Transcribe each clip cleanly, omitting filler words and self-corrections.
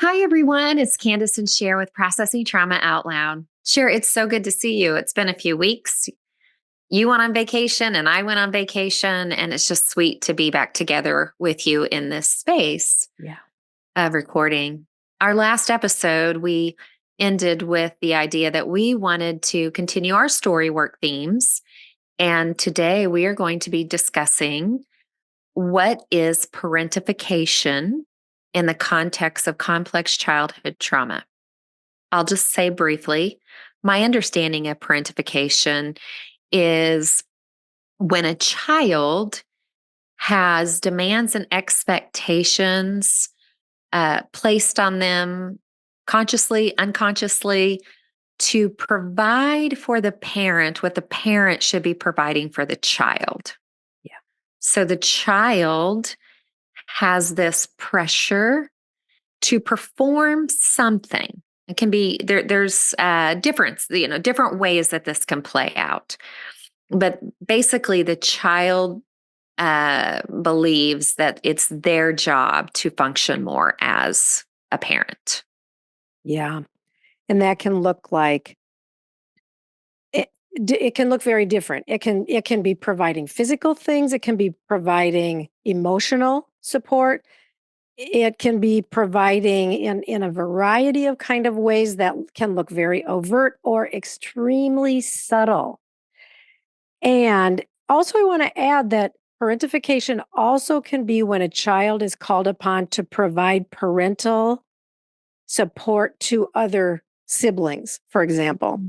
Hi, everyone. It's Kandace and Sher with Processing Trauma Out Loud. Sher, it's so good to see you. It's been a few weeks. You went on vacation and I went on vacation, and it's just sweet to be back together with you in this space Yeah. of recording. Our last episode, we ended with the idea that we wanted to continue our story work themes. And today we are going to be discussing what is parentification in the context of complex childhood trauma. I'll just say briefly, my understanding of parentification is when a child has demands and expectations placed on them consciously, unconsciously, to provide for the parent what the parent should be providing for the child. Yeah. So the child has this pressure to perform something. It can be there's different ways that this can play out. But basically, the child believes that it's their job to function more as a parent. Yeah. And that can look like it can look very different. It can be providing physical things, it can be providing emotional support. It can be providing in a variety of kind of ways that can look very overt or extremely subtle. And also I want to add that parentification also can be when a child is called upon to provide parental support to other siblings, for example.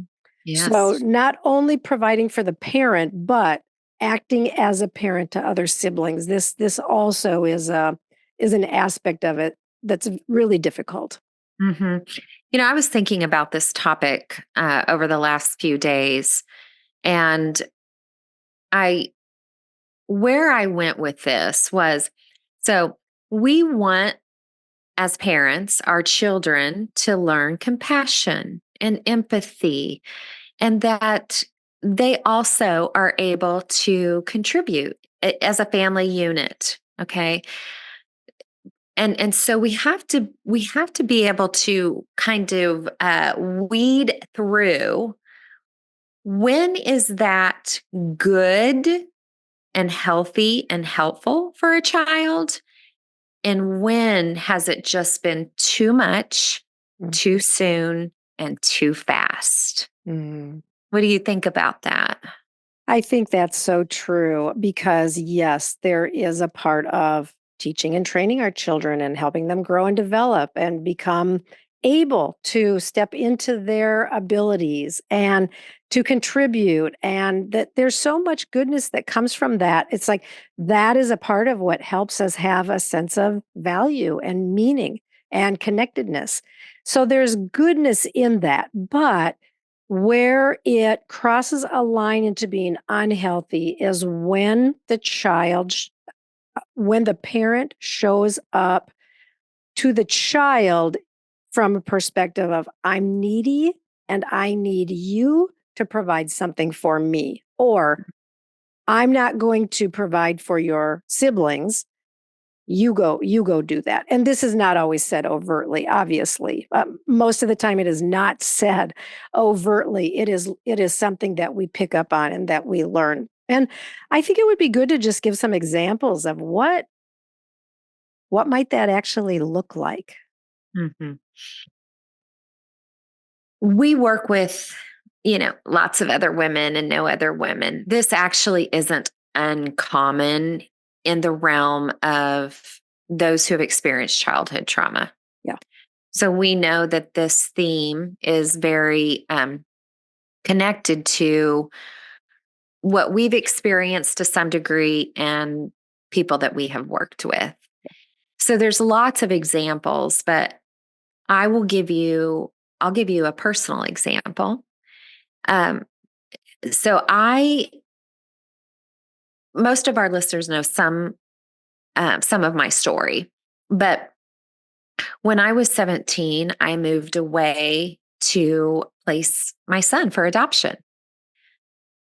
So Yes. not only providing for the parent, but acting as a parent to other siblings. This also is an aspect of it that's really difficult. hmm I was thinking about this topic over the last few days, and I where I went with this was so we want, as parents, our children to learn compassion and empathy, and that they also are able to contribute as a family unit. Okay. And so we have to be able to kind of weed through, when is that good and healthy and helpful for a child, and when has it just been too much, too soon, and too fast? Mhm. What do you think about that? I think that's so true because, yes, there is a part of teaching and training our children and helping them grow and develop and become able to step into their abilities and to contribute. And that there's so much goodness that comes from that. It's like that is a part of what helps us have a sense of value and meaning and connectedness. So there's goodness in that. But where it crosses a line into being unhealthy is when when the parent shows up to the child from a perspective of, I'm needy and I need you to provide something for me, or I'm not going to provide for your siblings. You go do that. And this is not always said overtly, obviously. Most of the time it is not said overtly. It is something that we pick up on and that we learn. And I think it would be good to just give some examples of what might that actually look like. Mhm. We work with, lots of other women and no other women. This actually isn't uncommon in the realm of those who have experienced childhood trauma. Yeah. So we know that this theme is very connected to what we've experienced to some degree and people that we have worked with. So there's lots of examples, but I will give you I'll give you a personal example. Um, so I Most of our listeners know some of my story, but when I was 17, I moved away to place my son for adoption.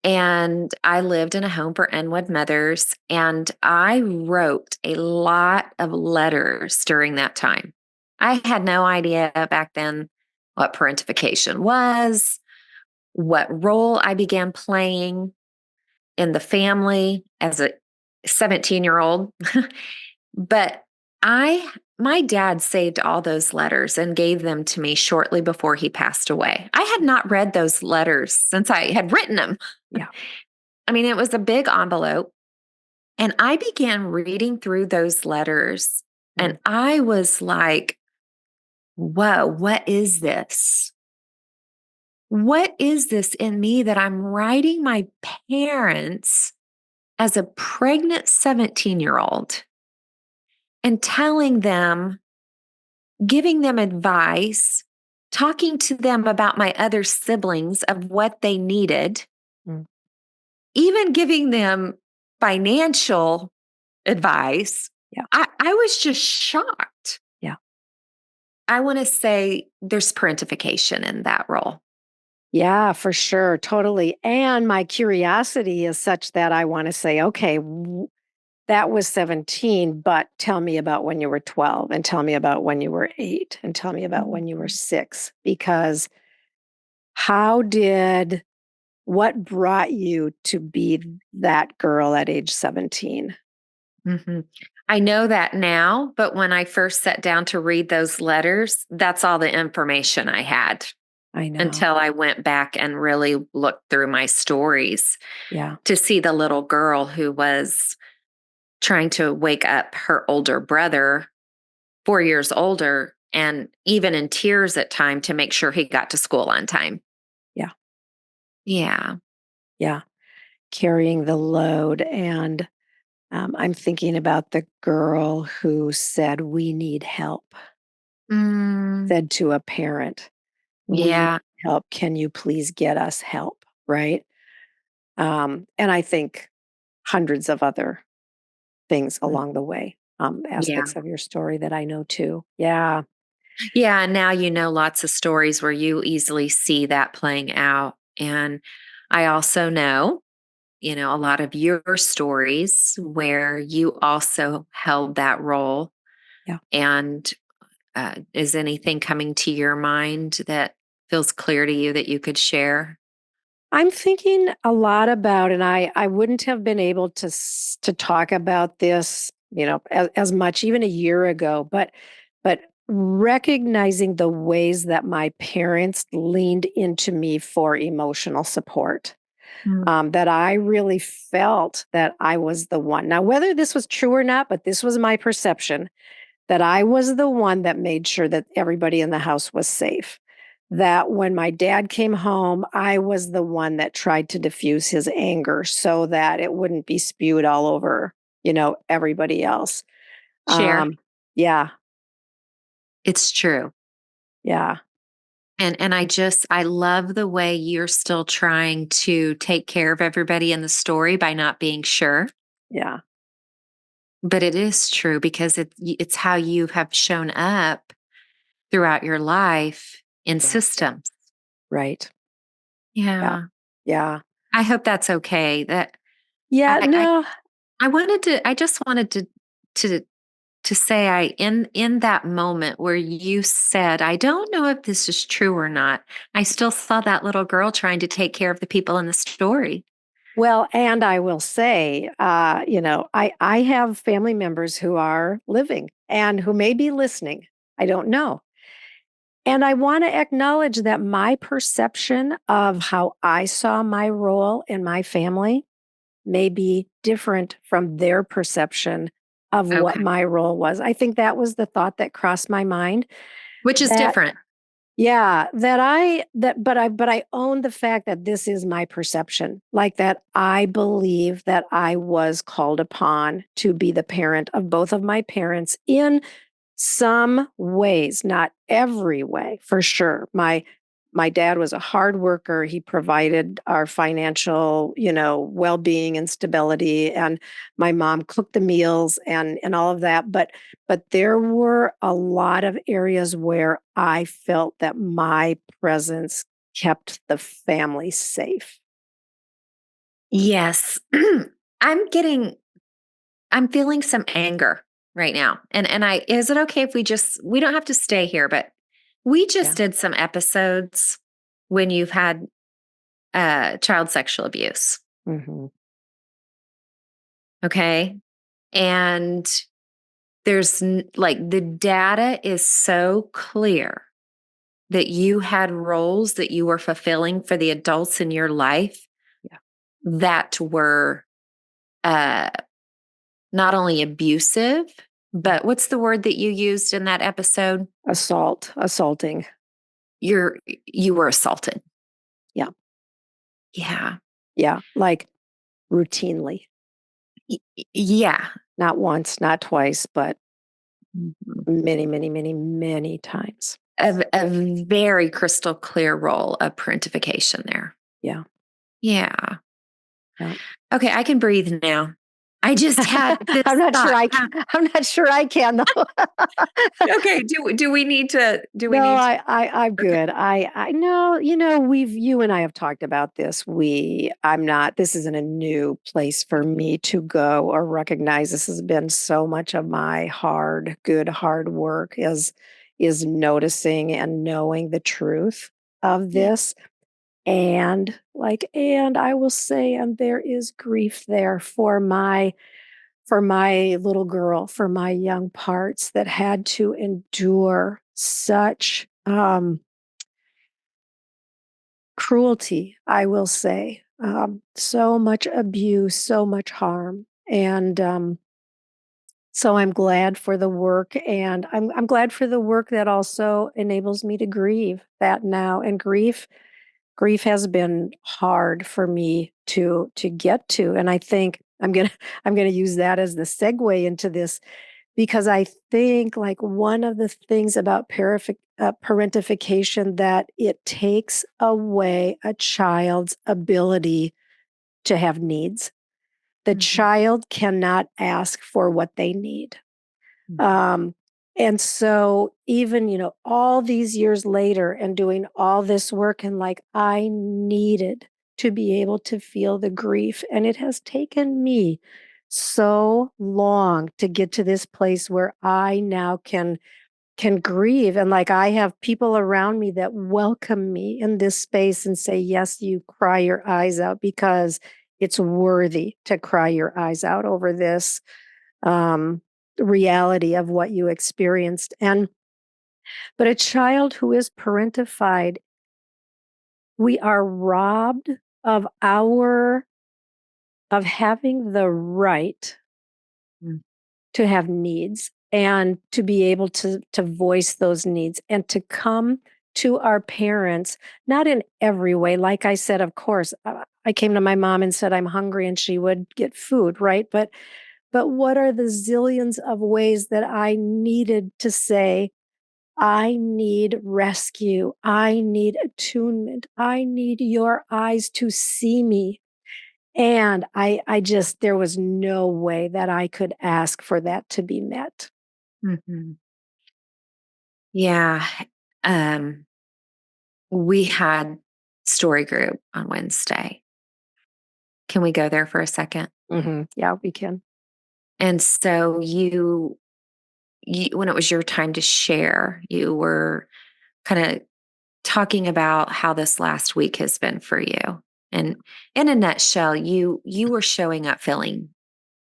And I lived in a home for unwed mothers, and I wrote a lot of letters during that time. I had no idea back then what parentification was, what role I began playing in the family as a 17-year-old. But I my dad saved all those letters and gave them to me shortly before he passed away. I had not read those letters since I had written them. Yeah. I mean, it was a big envelope, and I began reading through those letters, Mm, and I was like, "Whoa, what is this? What is this in me that I'm writing my parents as a pregnant 17-year-old and telling them, giving them advice, talking to them about my other siblings of what they needed, mm. even giving them financial advice." Yeah. I was just shocked. Yeah. I want to say there's parentification in that role. Yeah, for sure. Totally. And my curiosity is such that I want to say, okay, that was 17, but tell me about when you were 12 and tell me about when you were 8 and tell me about when you were Mhm. 6 because how did what brought you to be that girl at age 17? Mhm. I know that now, but when I first sat down to read those letters, that's all the information I had I know. until I went back and really looked through my stories Yeah. to see the little girl who was trying to wake up her older brother, 4 years older, and even in tears at time to make sure he got to school on time. Yeah. Yeah. Yeah. Carrying the load and I'm thinking about the girl who said, "We need help," Mm, said to a parent, "We need yeah. help. Can you please get us help?" Right? And I think hundreds of other things Mm, along the way, yeah. aspects of your story that I know too. Yeah. Yeah, and now you know lots of stories where you easily see that playing out. And I also know, a lot of your stories where you also held that role. Yeah. And is anything coming to your mind that feels clear to you that you could share? I'm thinking a lot about, and I wouldn't have been able to talk about this, as much even a year ago, but recognizing the ways that my parents leaned into me for emotional support. Mm. That I really felt that I was the one. Now, whether this was true or not, but this was my perception that I was the one that made sure that everybody in the house was safe. That when my dad came home, I was the one that tried to diffuse his anger so that it wouldn't be spewed all over, everybody else. Share. Um, yeah, It's true. yeah, And I love the way you're still trying to take care of everybody in the story by not being sure. yeah, But it is true because it's how you have shown up throughout your life in yeah, systems. right. Yeah, Yeah. yeah. I hope that's okay. That Yeah, I I no, I just wanted to to say in that moment where you said, "I don't know if this is true or not." I still saw that little girl trying to take care of the people in the story. well, and I will say, I have family members who are living and who may be listening. I don't know. And I want to acknowledge that my perception of how I saw my role in my family may be different from their perception of what Okay. my role was. I think that was the thought that crossed my mind Which is that different. yeah, but I own the fact that this is my perception. Like that I believe that I was called upon to be the parent of both of my parents in some ways, not every way, for sure. My dad was a hard worker. He provided our financial, well-being and stability. And my mom cooked the meals and all of that. But there were a lot of areas where I felt that my presence kept the family safe. Yes. I'm getting I'm feeling some anger. right now. And is it okay if we don't have to stay here, but we just Yeah. did some episodes when you've had child sexual abuse. Hmm. Okay. And like the data is so clear that you had roles that you were fulfilling for the adults in your life Yeah. that were uh, not only abusive, but what's the word that you used in that episode? Assaulting. You were assaulted. Yeah. Yeah. Yeah. Like routinely, Yeah. not once, not twice, but Mhm. many, many, many, many times. A very crystal clear role of parentification there. Yeah. Yeah. Yeah. Okay, I can breathe now. I just had this I'm not sure thought. I can. I'm not sure I can though. Okay, do we need to No, I'm okay. good. I know, you and I have talked about this. This isn't a new place for me to go or recognize. This has been so much of my hard work is noticing and knowing the truth of Yeah. this. And I will say, and there is grief there for my little girl, for my young parts that had to endure such cruelty, I will say, so much abuse, so much harm. And so I'm glad for the work, and I'm glad for the work that also enables me to grieve that now. And grief has been hard for me to get to, and I think I'm gonna use that as the segue into this, because I think like one of the things about parentification, that it takes away a child's ability to have needs. The Mhm, child cannot ask for what they need. mhm, Um, and so even, all these years later and doing all this work, and like I needed to be able to feel the grief. And it has taken me so long to get to this place where I now can grieve. And like I have people around me that welcome me in this space and say, yes, you cry your eyes out, because it's worthy to cry your eyes out over this um, reality of what you experienced. But a child who is parentified, we are robbed of of having the right mm, to have needs and to be able to voice those needs and to come to our parents, not in every way. Like I said, of course, I came to my mom and said I'm hungry, and she would get food, right? But what are the zillions of ways that I needed to say, I need rescue. I need attunement. I need your eyes to see me. And I just, there was no way that I could ask for that to be met. mhm. Yeah. Um, we had story group on Wednesday. Can we go there for a second? Yeah, we can. And so when it was your time to share, you were kind of talking about how this last week has been for you. And in a nutshell, you were showing up feeling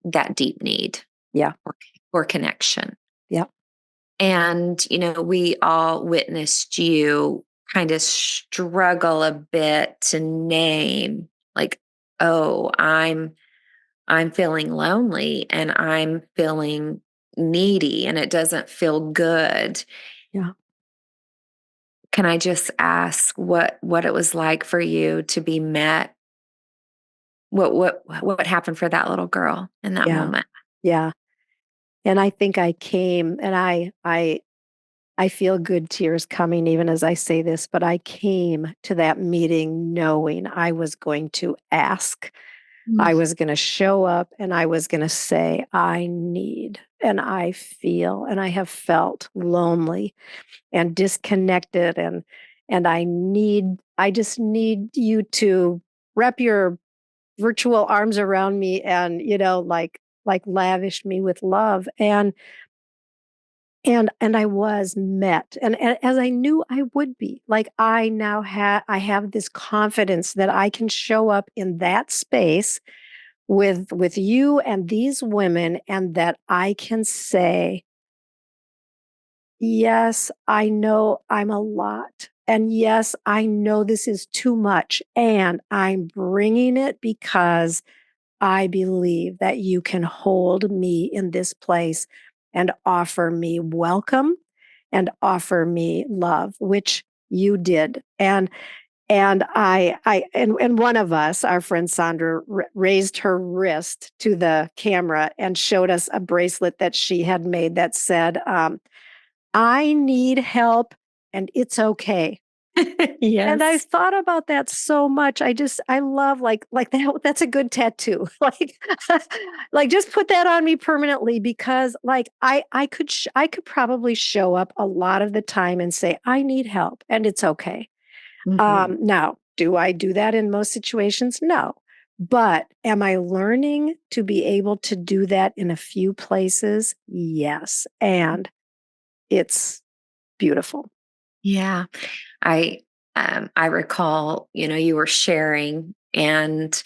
that deep need Yeah. for, for connection. Yeah. And, we all witnessed you kind of struggle a bit to name, like, oh, I'm feeling lonely and I'm feeling needy and it doesn't feel good. Yeah. Can I just ask what it was like for you to be met? What happened for that little girl in that Yeah. moment? Yeah. And I think I came, and I feel good tears coming even as I say this, but I came to that meeting knowing I was going to ask. Mm, I was going to show up, and I was going to say, I need, and I feel, and I have felt lonely and disconnected, and I just need you to wrap your virtual arms around me and, like like lavished me with love. And I was met, and as I knew I would be. Like, I have this confidence that I can show up in that space with you and these women, and that I can say, yes, I know I'm a lot. And yes, I know this is too much. And I'm bringing it because I believe that you can hold me in this place and offer me welcome and offer me love, which you did. And one of us, our friend Sandra, raised her wrist to the camera and showed us a bracelet that she had made that said, I need help and it's okay. And I Yes. thought about that so much. I love, like that. That's a good tattoo. Like just put that on me permanently, because like I could probably show up a lot of the time and say, I need help and it's okay. Mhm. Now, do I do that in most situations? No. But am I learning to be able to do that in a few places? Yes. And it's beautiful. Yeah. I I recall, you were sharing, and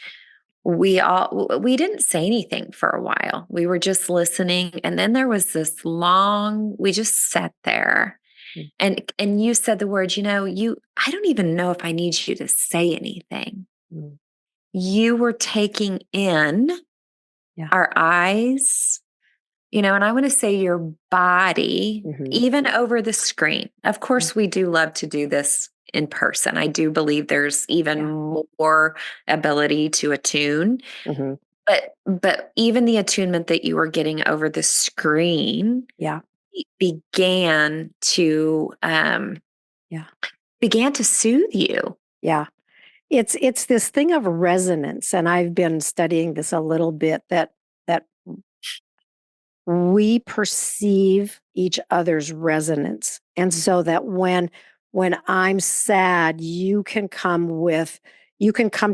we didn't say anything for a while. We were just listening, and then there was this long we just sat there, Mm, and you said the words, you I don't even know if I need you to say anything. mm. You were taking in Yeah. our eyes, and I want to say your body, Mhm. even over the screen. Of Mm. course, we do love to do this in person. I do believe there's even Yeah. more ability to attune, Mhm. but even the attunement that you were getting over the screen Yeah. began to Yeah. soothe you. Yeah. It's this thing of resonance, and I've been studying this a little bit, that we perceive each other's resonance. And so that when I'm sad, you can come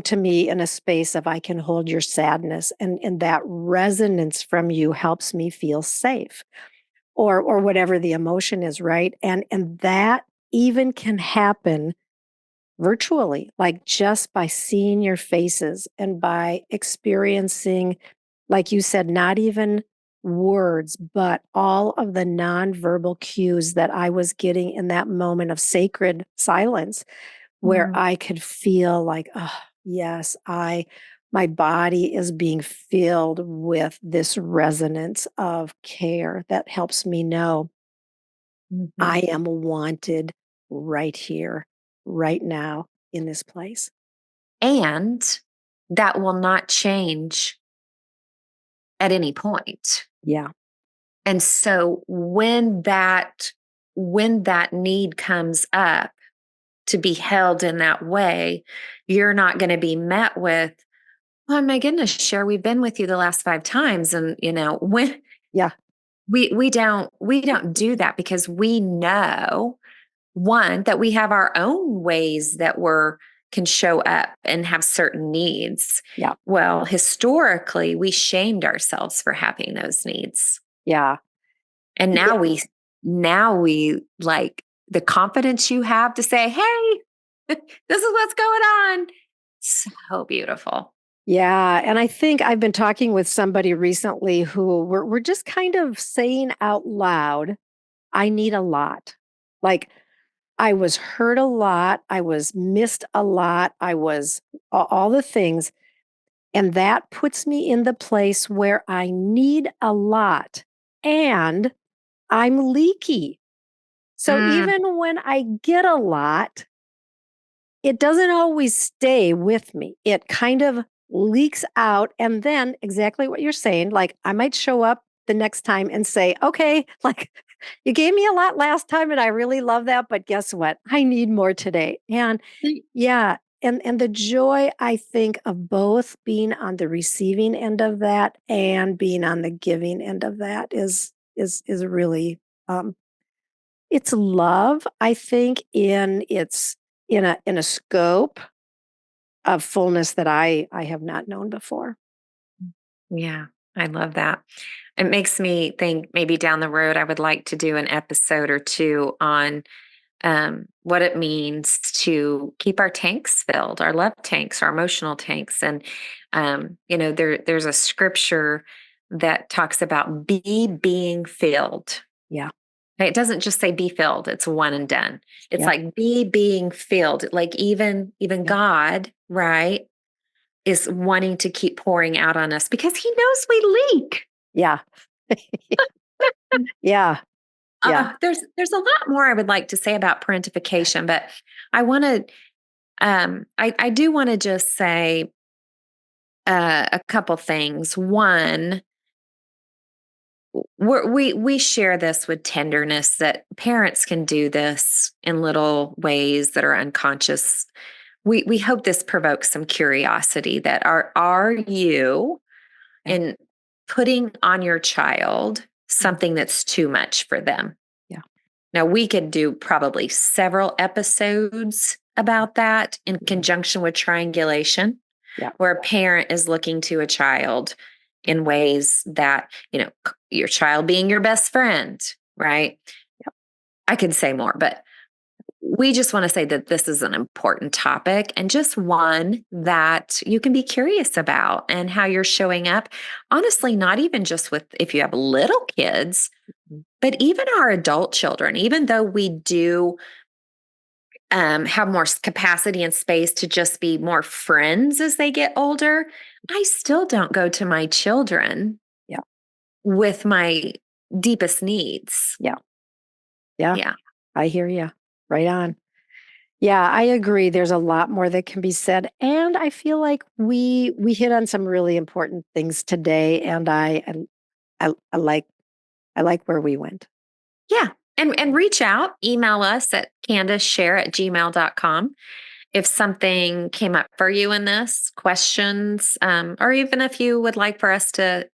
to me in a space of, I can hold your sadness, and that resonance from you helps me feel safe, or whatever the emotion is, right? And that even can happen virtually, like just by seeing your faces and by experiencing, like you said, not even words, but all of the nonverbal cues that I was getting in that moment of sacred silence, where Mm, I could feel like, oh, yes, my body is being filled with this resonance of care that helps me know I mhm. am wanted right here, right now, in this place. And that will not change at any point. Yeah. And so when that need comes up to be held in that way, you're not going to be met with, "Oh my goodness, Cher, we've been with you the last 5 times." And when Yeah. we don't do that, because we know, one, that we have our own ways that we're can show up and have certain needs. Yeah. Well, historically, we shamed ourselves for having those needs. Yeah. And Yeah. now we like the confidence you have to say, "Hey, this is what's going on." So beautiful. Yeah. And I think I've been talking with somebody recently who we're just kind of saying out loud, I need a lot. Like, I was hurt a lot. I was missed a lot. I was all the things. And that puts me in the place where I need a lot and I'm leaky. So Mm, even when I get a lot, it doesn't always stay with me. It kind of leaks out. And then exactly what you're saying, like I might show up the next time and say, okay, like you gave me a lot last time and I really love that. But guess what? I need more today. And yeah. And the joy, I think, of both being on the receiving end of that and being on the giving end of that is really um, it's love, I think, in a scope of fullness that I have not known before. yeah. I love that. It makes me think maybe down the road, I would like to do an episode or two on what it means to keep our tanks filled, our love tanks, our emotional tanks. And, there's a scripture that talks about being filled. Yeah. It doesn't just say be filled, it's one and done. It's Yep. like being filled. Like even Yep. God, right, is wanting to keep pouring out on us because he knows we leak. Yeah. Yeah. Yeah. There's a lot more I would like to say about parentification, but I want to I do want to just say a couple things. One, we share this with tenderness that parents can do this in little ways that are unconscious. We hope this provokes some curiosity that are you Yeah. in putting on your child Mhm. something that's too much for them. Yeah. Now, we could do probably several episodes about that in Mhm. conjunction with triangulation, Yeah. where a parent is looking to a child in ways that, your child being your best friend, right? Yep. I could say more, but we just want to say that this is an important topic and just one that you can be curious about and how you're showing up. Honestly, not even just with if you have little kids, Mhm. but even our adult children, even though we do have more capacity and space to just be more friends as they get older, I still don't go to my children Yeah. with my deepest needs. Yeah. Yeah. Yeah. I hear you. Right on. Yeah, I agree. There's a lot more that can be said, and I feel like we hit on some really important things today. And I like where we went. Yeah. And reach out, email us at CandaceSher@gmail.com if something came up for you in this, questions, or even if you would like for us to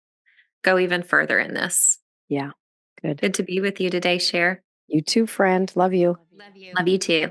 go even further in this. Yeah, good. Good to be with you today, Cher. You too, friend. Love you. Love you too.